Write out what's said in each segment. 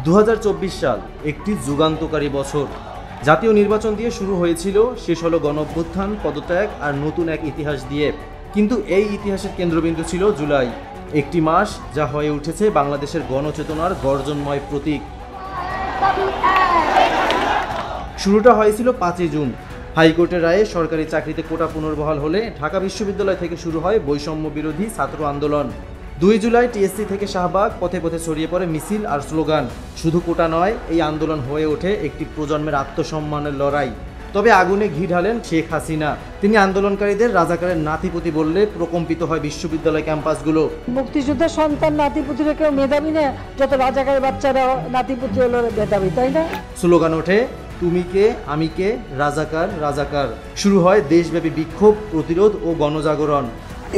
2024 সাল একটি যুগান্তকারী বছর। জাতীয় নির্বাচন দিয়ে শুরু হয়েছিল, শেষ হলো গণঅভ্যুত্থান, পদত্যাগ আর নতুন এক ইতিহাস দিয়ে। কিন্তু এই ইতিহাসের কেন্দ্রবিন্দু ছিল জুলাই, একটি মাস যা হয়ে উঠেছে বাংলাদেশের গণচেতনার গর্জনময় প্রতীক। শুরুটা হয়েছিল 5 জুন। হাইকোর্টের রায়ে সরকারি চাকরিতে কোটা পুনর্বহাল হলে ঢাকা বিশ্ববিদ্যালয় থেকে শুরু হয় বৈষম্য বিরোধী ছাত্র আন্দোলন। 2 জুলাই টিএসসি থেকে শাহবাগ, পথে পথে ছড়িয়ে পড়ে মিছিল আর স্লোগান। শুধু কোটা নয়, এই আন্দোলন হয়ে ওঠে একটি প্রজন্মের আত্মসম্মানের লড়াই। তবে আগুনে ঘি ঢালেন শেখ হাসিনা। তিনি আন্দোলনকারীদের রাজাকারের নাতিপুতি বললে প্রকম্পিত হয় বিশ্ববিদ্যালয় ক্যাম্পাসগুলো। মুক্তিযুদ্ধের সন্তান নাতিপুতিরা কেউ মেধাবী না, যত রাজাকারের বাচ্চারা নাতিপুতি হলো মেধাবী, তাই না? স্লোগান ওঠে, তুমি কে, আমি কে, রাজাকার রাজাকার। শুরু হয় দেশব্যাপী বিক্ষোভ, প্রতিরোধ ও গণজাগরণ।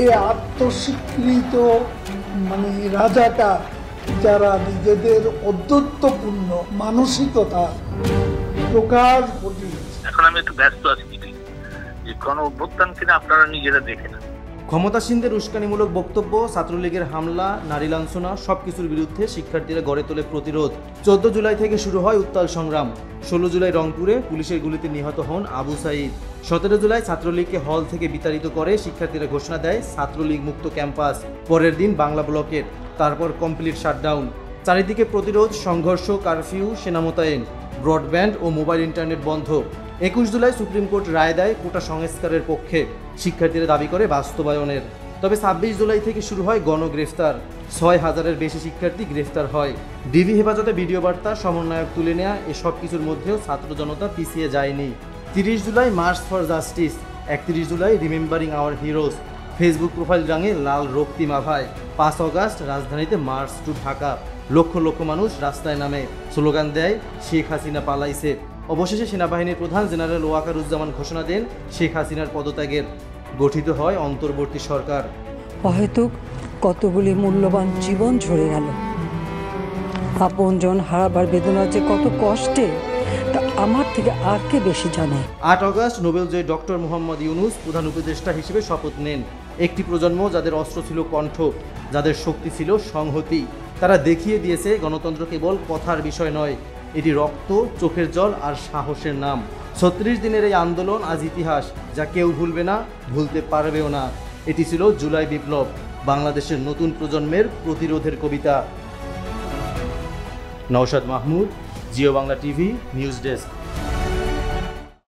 এই আত্মস্বীকৃত রাজাকার যারা নিজেদের অদ্যত্বপূর্ণ মানসিকতা প্রকাশ ঘটিয়েছে। এখন আমি একটু ব্যস্ত আছি, যে গণঅভ্যুত্থান কিনা আপনারা নিজেরা দেখেন। ক্ষমতাসীনদের উস্কানিমূলক বক্তব্য, ছাত্রলীগের হামলা, নারী লাঞ্ছনা সবকিছুর বিরুদ্ধে শিক্ষার্থীরা গড়ে তোলে প্রতিরোধ। 14 জুলাই থেকে শুরু হয় উত্তাল সংগ্রাম। 16 জুলাই রংপুরে পুলিশের গুলিতে নিহত হন আবু সাইদ। 17 জুলাই ছাত্রলীগকে হল থেকে বিতাড়িত করে শিক্ষার্থীরা ঘোষণা দেয় ছাত্রলীগ মুক্ত ক্যাম্পাস। পরের দিন বাংলা ব্লকের, তারপর কমপ্লিট শাটডাউন। চারিদিকে প্রতিরোধ, সংঘর্ষ, কারফিউ, সেনা মোতায়েন, ব্রডব্যান্ড ও মোবাইল ইন্টারনেট বন্ধ। 21 জুলাই সুপ্রিম কোর্ট রায় দেয় কোটা সংস্কারের পক্ষে। শিক্ষার্থীরা দাবি করে বাস্তবায়নের। তবে 26 জুলাই থেকে শুরু হয় গণগ্রেফতার। 6000-এর বেশি শিক্ষার্থী গ্রেফতার হয়। ডিবি হেফাজতে ভিডিও বার্তা, সমন্বয়ক তুলে নেওয়া, এসব কিছুর মধ্যেও ছাত্র জনতা পিছিয়ে যায়নি। 30 July march for justice. 31 July remembering our heroes. Facebook profile রাঙে লাল রক্তিম আভায়। 5 অগাস্ট রাজধানীতে মার্চ টু ঢাকা। লক্ষ লক্ষ মানুষ রাস্তায় নামে, স্লোগান দেয়, শেখ হাসিনা পালাইছে। অবশেষে সেনাবাহিনীর প্রধান জেনারেল ওয়াকারুজ্জামান ঘোষণা দেন শেখ হাসিনার পদত্যাগের। গঠিত হয় অন্তর্বর্তী সরকার। হয়তো কতগুলি মূল্যবান জীবন ঝরে গেল। আপনজন হারাবার বেদনা যে কত কষ্টে, তা আমার থেকে আর কে বেশি জানে। 8 অগাস্ট নোবেলজয়ী ডক্টর মোহাম্মদ ইউনূস প্রধান উপদেষ্টা হিসেবে শপথ নেন। একটি প্রজন্ম যাদের অস্ত্র ছিল কণ্ঠ, যাদের শক্তি ছিল সংহতি। তারা দেখিয়ে দিয়েছে গণতন্ত্র কেবল কথার বিষয় নয়, এটি রক্ত, চোখের জল আর সাহসের নাম। 36 দিনের এই আন্দোলন আজ ইতিহাস, যা কেউ ভুলবে না, ভুলতে পারবেও না। এটি ছিল জুলাই বিপ্লব, বাংলাদেশের নতুন প্রজন্মের প্রতিরোধের কবিতা। Naushad Mahmud, Jio Bangla TV, news desk.